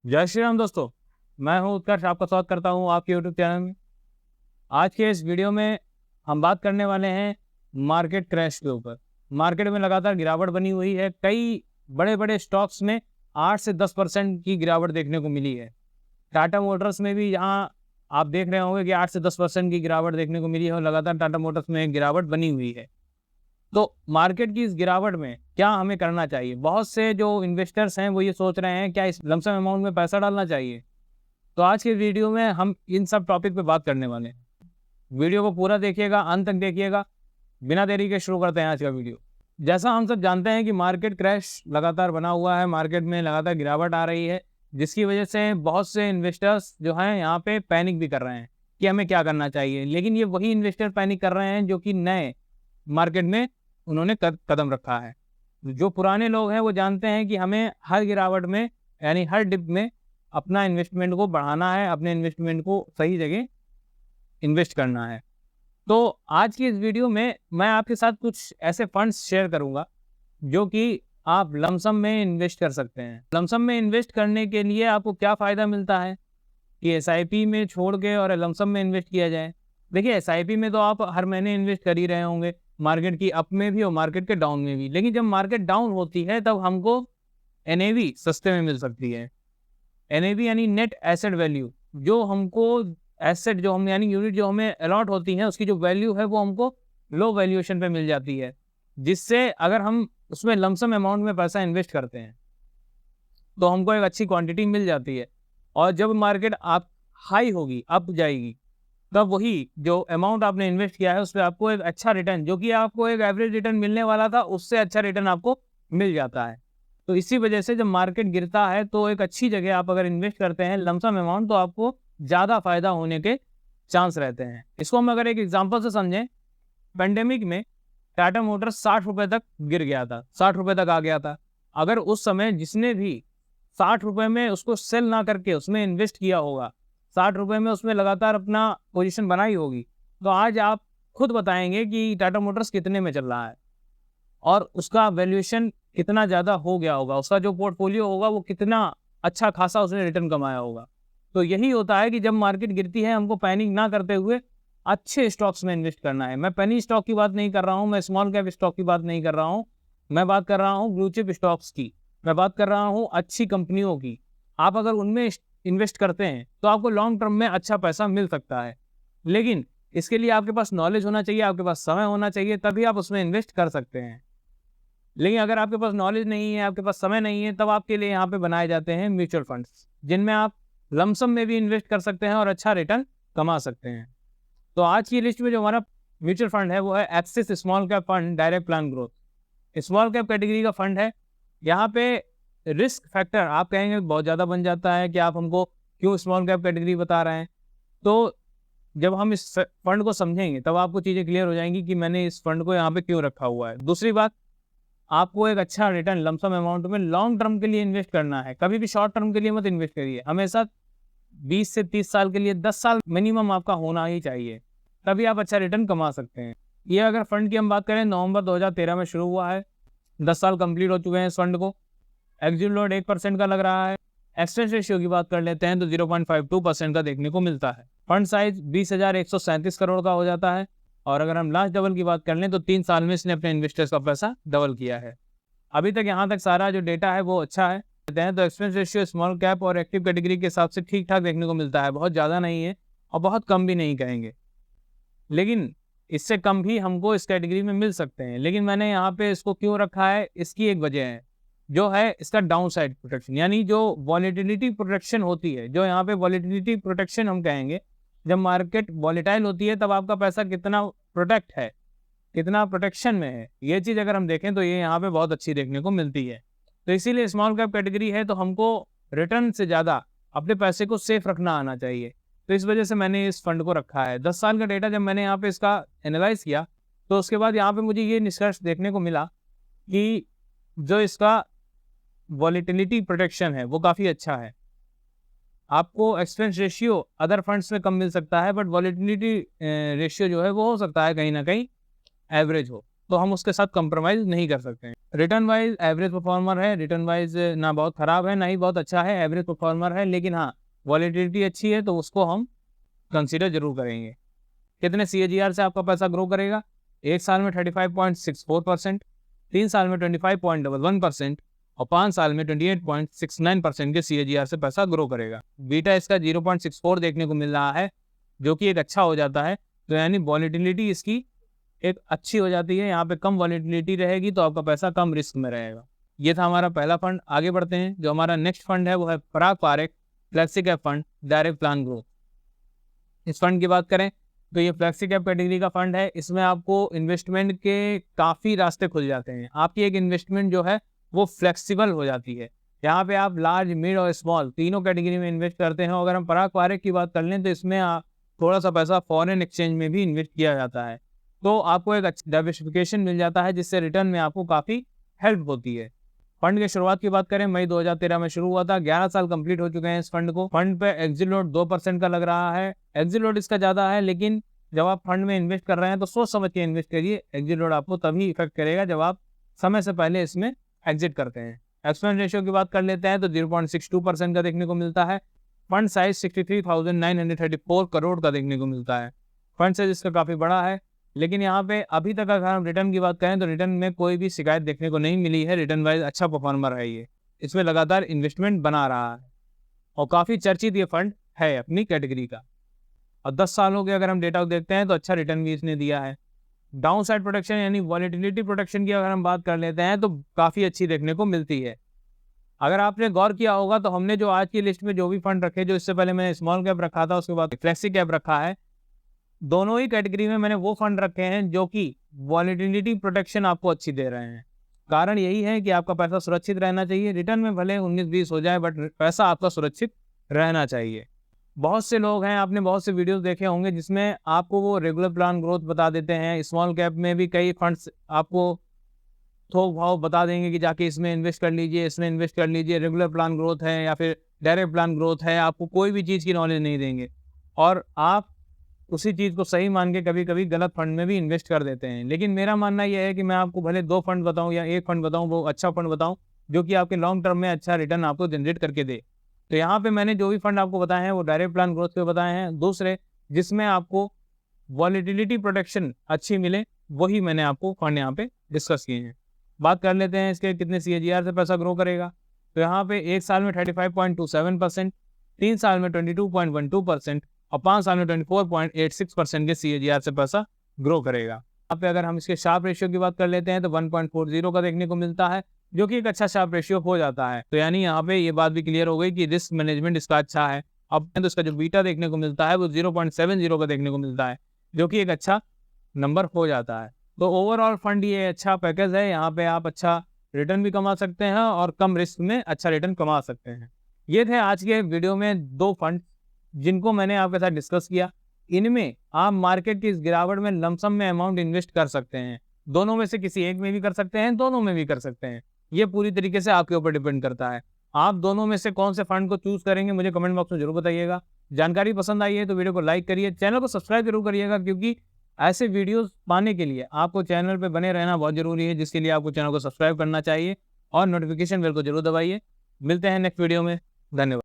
जय श्री राम दोस्तों। मैं हूं उत्कर्ष, आपका स्वागत करता हूं आपके यूट्यूब चैनल में। आज के इस वीडियो में हम बात करने वाले हैं मार्केट क्रैश के ऊपर। मार्केट में लगातार गिरावट बनी हुई है। कई बड़े बड़े स्टॉक्स में 8 से 10% की गिरावट देखने को मिली है। टाटा मोटर्स में भी यहाँ आप देख रहे होंगे कि 8 से 10% की गिरावट देखने को मिली है और लगातार टाटा मोटर्स में एक गिरावट बनी हुई है। तो मार्केट की इस गिरावट में क्या हमें करना चाहिए? बहुत से जो इन्वेस्टर्स हैं वो ये सोच रहे हैं क्या इस लमसम अमाउंट में पैसा डालना चाहिए। तो आज के वीडियो में हम इन सब टॉपिक पे बात करने वाले हैं। वीडियो को पूरा देखिएगा, अंत तक देखिएगा। बिना देरी के शुरू करते हैं आज का वीडियो। जैसा हम सब जानते हैं कि मार्केट क्रैश लगातार बना हुआ है, मार्केट में लगातार गिरावट आ रही है, जिसकी वजह से बहुत से इन्वेस्टर्स जो हैं यहाँ पे पैनिक भी कर रहे हैं कि हमें क्या करना चाहिए। लेकिन ये वही इन्वेस्टर पैनिक कर रहे हैं जो कि नए मार्केट में उन्होंने कदम रखा है। जो पुराने लोग हैं वो जानते हैं कि हमें हर गिरावट में यानी हर डिप में अपना इन्वेस्टमेंट को बढ़ाना है, अपने इन्वेस्टमेंट को सही जगह इन्वेस्ट करना है। तो आज की इस वीडियो में मैं आपके साथ कुछ ऐसे फंड्स शेयर करूंगा जो कि आप लमसम में इन्वेस्ट कर सकते हैं। लमसम में इन्वेस्ट करने के लिए आपको क्या फ़ायदा मिलता है कि एसआईपी में छोड़ के और लमसम में इन्वेस्ट किया जाए। देखिए, एसआईपी में तो आप हर महीने इन्वेस्ट कर ही रहे होंगे, मार्केट की अप में भी और मार्केट के डाउन में भी। लेकिन जब मार्केट डाउन होती है तब हमको एनएवी सस्ते में मिल सकती है। एनएवी यानी नेट एसेट वैल्यू, जो हमको एसेट जो हम यानी यूनिट जो हमें अलॉट होती है उसकी जो वैल्यू है वो हमको लो वैल्यूएशन पे मिल जाती है, जिससे अगर हम उसमें लमसम अमाउंट में पैसा इन्वेस्ट करते हैं तो हमको एक अच्छी क्वांटिटी मिल जाती है। और जब मार्केट आप हाई होगी, अप जाएगी, तब वही जो अमाउंट आपने इन्वेस्ट किया है उस पर आपको एक अच्छा रिटर्न, जो कि आपको एक एवरेज रिटर्न मिलने वाला था, उससे अच्छा रिटर्न आपको मिल जाता है। तो इसी वजह से जब मार्केट गिरता है तो एक अच्छी जगह आप अगर इन्वेस्ट करते हैं लमसम अमाउंट, तो आपको ज़्यादा फायदा होने के चांस रहते हैं। इसको हम अगर एक एग्जांपल से समझें, पेंडेमिक में टाटा मोटर्स 60 रुपये तक गिर गया था, 60 रुपये तक आ गया था। अगर उस समय जिसने भी 60 रुपये में उसको सेल ना करके उसमें इन्वेस्ट किया होगा, 60 रुपये में उसमें लगातार अपना पोजीशन बनाई होगी, तो आज आप खुद बताएंगे कि टाटा मोटर्स कितने में चल रहा है और उसका वैल्यूएशन कितना ज़्यादा हो गया होगा, उसका जो पोर्टफोलियो होगा वो कितना अच्छा खासा उसने रिटर्न कमाया होगा। तो यही होता है कि जब मार्केट गिरती है हमको पैनिक ना करते हुए अच्छे स्टॉक्स में इन्वेस्ट करना है। मैं पेनी स्टॉक की बात नहीं कर रहा हूँ, मैं स्मॉल कैप स्टॉक की बात नहीं कर रहा हूँ, मैं बात कर रहा हूँ ब्लू चिप स्टॉक्स की, मैं बात कर रहा हूँ अच्छी कंपनियों की। आप अगर उनमें इन्वेस्ट करते हैं तो आपको लॉन्ग टर्म में अच्छा पैसा मिल सकता है। लेकिन इसके लिए आपके पास नॉलेज होना चाहिए, आपके पास समय होना चाहिए, तभी आप उसमें इन्वेस्ट कर सकते हैं। लेकिन अगर आपके पास नॉलेज नहीं है, आपके पास समय नहीं है, तब आपके लिए यहाँ पे बनाए जाते हैं म्यूचुअल फंड्स, जिनमें आप लमसम में भी इन्वेस्ट कर सकते हैं और अच्छा रिटर्न कमा सकते हैं। तो आज की लिस्ट में जो हमारा म्यूचुअल फंड है वो है axis small cap fund direct plan growth. Small cap category का फंड है। यहाँ पे रिस्क फैक्टर आप कहेंगे बहुत ज़्यादा बन जाता है कि आप हमको क्यों स्मॉल कैप कैटेगरी बता रहे हैं। तो जब हम इस फंड को समझेंगे तब आपको चीज़ें क्लियर हो जाएंगी कि मैंने इस फंड को यहाँ पे क्यों रखा हुआ है। दूसरी बात, आपको एक अच्छा रिटर्न लमसम अमाउंट में लॉन्ग टर्म के लिए इन्वेस्ट करना है। कभी भी शॉर्ट टर्म के लिए मत इन्वेस्ट करिए। हमेशा 20 से 30 साल के लिए, 10 साल मिनिमम आपका होना ही चाहिए, तभी आप अच्छा रिटर्न कमा सकते हैं। ये अगर फंड की हम बात करें, नवंबर 2013 में शुरू हुआ है, 10 साल कंप्लीट हो चुके हैं इस फंड को। एग्जिट लोड 1% का लग रहा है। एक्सपेंस रेशियो की बात कर लेते हैं तो 0.52% का देखने को मिलता है। फंड साइज 20,137 करोड़ का हो जाता है। और अगर हम लास्ट डबल की बात कर लें तो 3 साल में इसने अपने इन्वेस्टर्स का पैसा डबल किया है। अभी तक यहाँ तक सारा जो डेटा है वो अच्छा है। तो एक्सपेंस रेशियो स्मॉल कैप और एक्टिव कैटेगरी के हिसाब से ठीक ठाक देखने को मिलता है, बहुत ज़्यादा नहीं है और बहुत कम भी नहीं कहेंगे, लेकिन इससे कम भी हमको इस कैटेगरी में मिल सकते हैं। लेकिन मैंने यहाँ पे इसको क्यों रखा है, इसकी एक वजह है, जो है इसका डाउन साइड प्रोटेक्शन, यानी जो वॉलेटिलिटी प्रोटेक्शन होती है, जो यहाँ पे वॉलेटिलिटी प्रोटेक्शन हम कहेंगे। जब मार्केट वॉलेटाइल होती है तब आपका पैसा कितना प्रोटेक्ट है, कितना प्रोटेक्शन में है, ये चीज़ अगर हम देखें तो ये यहाँ पे बहुत अच्छी देखने को मिलती है। तो इसीलिए स्मॉल कैप कैटेगरी है तो हमको रिटर्न से ज़्यादा अपने पैसे को सेफ रखना आना चाहिए। तो इस वजह से मैंने इस फंड को रखा है। 10 साल का डेटा जब मैंने यहाँ पे इसका एनालाइज किया तो उसके बाद यहाँ पे मुझे ये निष्कर्ष देखने को मिला कि जो इसका वॉलेटिलिटी प्रोटेक्शन है वो काफ़ी अच्छा है। आपको एक्सपेंस रेशियो अदर फंड्स में कम मिल सकता है, बट वॉलेटिलिटी रेशियो जो है वो हो सकता है कहीं ना कहीं एवरेज हो। तो हम उसके साथ कंप्रोमाइज़ नहीं कर सकते हैं। रिटर्न वाइज एवरेज परफॉर्मर है, रिटर्न वाइज ना बहुत ख़राब है ना ही बहुत अच्छा है, एवरेज परफॉर्मर है, लेकिन हाँ वॉलेटिलिटी अच्छी है तो उसको हम कंसीडर जरूर करेंगे। कितने CAGR से आपका पैसा ग्रो करेगा? 1 साल में 35.64%, 3 साल में 25.11% और 5 साल में 28.69% के CAGR से पैसा ग्रो करेगा। बीटा इसका 0.64 देखने को मिल रहा है, जो कि एक अच्छा हो जाता है। तो यानी वॉलेटिलिटी इसकी एक अच्छी हो जाती है। यहाँ पे कम वॉलेटिलिटी रहेगी तो आपका पैसा कम रिस्क में रहेगा। ये था हमारा पहला फंड। आगे बढ़ते हैं। जो हमारा नेक्स्ट फंड है वो है Parag Parekh flexi cap fund direct plan growth. इस फंड की बात करें तो ये फ्लेक्सी कैप कैटेगरी का फंड है। इसमें आपको इन्वेस्टमेंट के काफ़ी रास्ते खुल जाते हैं। आपकी एक इन्वेस्टमेंट जो है वो फ्लेक्सिबल हो जाती है। यहाँ पे आप लार्ज, मिड और स्मॉल तीनों कैटेगरी में इन्वेस्ट करते हैं। अगर हम पराग पारेख की बात कर लें तो इसमें थोड़ा सा पैसा फॉरेन एक्सचेंज में भी इन्वेस्ट किया जाता है, तो आपको एक अच्छा डाइवर्सिफिकेशन मिल जाता है, जिससे रिटर्न में आपको काफ़ी हेल्प होती है। फंड की शुरुआत की बात करें मई 2013 में शुरू हुआ था। 11 साल कंप्लीट हो चुके हैं इस फंड को। फंड पे एग्जिट लोड 2% का लग रहा है। एग्जिट लोड इसका ज़्यादा है, लेकिन जब आप फंड में इन्वेस्ट कर रहे हैं तो सोच समझ के इन्वेस्ट करिए। एग्जिट लोड आपको तभी इफेक्ट करेगा जब आप समय से पहले इसमें एग्जिट करते हैं। एक्सपेंस रेशियो की बात कर लेते हैं तो 0.62% का देखने को मिलता है। फंड साइज 63,934 करोड़ का देखने को मिलता है। फंड साइज इसका काफ़ी बड़ा है, लेकिन यहाँ पे अभी तक अगर हम रिटर्न की बात करें तो रिटर्न में कोई भी शिकायत देखने को नहीं मिली है। रिटर्न वाइज अच्छा परफॉर्मर है ये। इसमें लगातार इन्वेस्टमेंट बना रहा है और काफ़ी चर्चित ये फंड है अपनी कैटेगरी का। और 10 सालों के अगर हम डेटा देखते हैं तो अच्छा रिटर्न भी इसने दिया है। डाउन साइड प्रोटेक्शन यानी वॉलेटिलिटी प्रोटेक्शन की अगर हम बात कर लेते हैं तो काफ़ी अच्छी देखने को मिलती है। अगर आपने गौर किया होगा तो हमने जो आज की लिस्ट में जो भी फंड रखे, जो इससे पहले मैंने स्मॉल कैप रखा था, उसके बाद फ्लेक्सी कैप रखा है, दोनों ही कैटेगरी में मैंने वो फंड रखे हैं जो कि वॉलेटिलिटी प्रोटेक्शन आपको अच्छी दे रहे हैं। कारण यही है कि आपका पैसा सुरक्षित रहना चाहिए। रिटर्न में भले 19-20 हो जाए, बट पैसा आपका सुरक्षित रहना चाहिए। बहुत से लोग हैं, आपने बहुत से वीडियोस देखे होंगे जिसमें आपको वो रेगुलर प्लान ग्रोथ बता देते हैं। स्मॉल कैप में भी कई फंड्स आपको थोक भाव बता देंगे कि जाके इसमें इन्वेस्ट कर लीजिए, इसमें इन्वेस्ट कर लीजिए। रेगुलर प्लान ग्रोथ है या फिर डायरेक्ट प्लान ग्रोथ है, आपको कोई भी चीज़ की नॉलेज नहीं देंगे और आप उसी चीज़ को सही मान के कभी कभी गलत फंड में भी इन्वेस्ट कर देते हैं। लेकिन मेरा मानना यह है कि मैं आपको भले 2 फंड बताऊं या 1 फंड बताऊं, वो अच्छा फंड बताऊं जो कि आपके लॉन्ग टर्म में अच्छा रिटर्न आपको जनरेट करके दे। तो यहाँ पे मैंने जो भी फंड आपको बताए हैं वो डायरेक्ट प्लान ग्रोथ पे बताए हैं। दूसरे जिसमें आपको वॉलेटिलिटी प्रोटेक्शन अच्छी मिले, वही मैंने आपको फंड यहाँ पे डिस्कस किए हैं। बात कर लेते हैं इसके कितने CAGR से पैसा ग्रो करेगा। तो यहाँ पे 1 साल में 35.27%, 3 साल में 22.12% और 5 साल में 24.86% के CAGR से पैसा ग्रो करेगा। यहाँ पे अगर हम इसके शार्प रेशियो की बात कर लेते हैं तो 1.40 का देखने को मिलता है, जो कि एक अच्छा शार्प रेशियो हो जाता है। तो यानी यहाँ पे ये बात भी क्लियर हो गई कि रिस्क मैनेजमेंट इसका अच्छा है। अब तो इसका जो बीटा देखने को मिलता है वो 0.70 का देखने को मिलता है, जो कि एक अच्छा नंबर हो जाता है। तो ओवरऑल फंड ये अच्छा पैकेज है। यहाँ पे आप अच्छा रिटर्न भी कमा सकते हैं और कम रिस्क में अच्छा रिटर्न कमा सकते हैं। ये थे आज के वीडियो में 2 फंड जिनको मैंने आपके साथ डिस्कस किया। इनमें आप मार्केट की इस गिरावट में लमसम में अमाउंट इन्वेस्ट कर सकते हैं। दोनों में से किसी एक में भी कर सकते हैं, दोनों में भी कर सकते हैं। ये पूरी तरीके से आपके ऊपर डिपेंड करता है। आप दोनों में से कौन से फंड को चूज करेंगे मुझे कमेंट बॉक्स में जरूर बताइएगा। जानकारी पसंद आई है तो वीडियो को लाइक करिए, चैनल को सब्सक्राइब जरूर करिएगा, क्योंकि ऐसे वीडियोस पाने के लिए आपको चैनल पे बने रहना बहुत जरूरी है, जिसके लिए आपको चैनल को सब्सक्राइब करना चाहिए और नोटिफिकेशन बेल को जरूर दबाइए। मिलते हैं नेक्स्ट वीडियो में। धन्यवाद।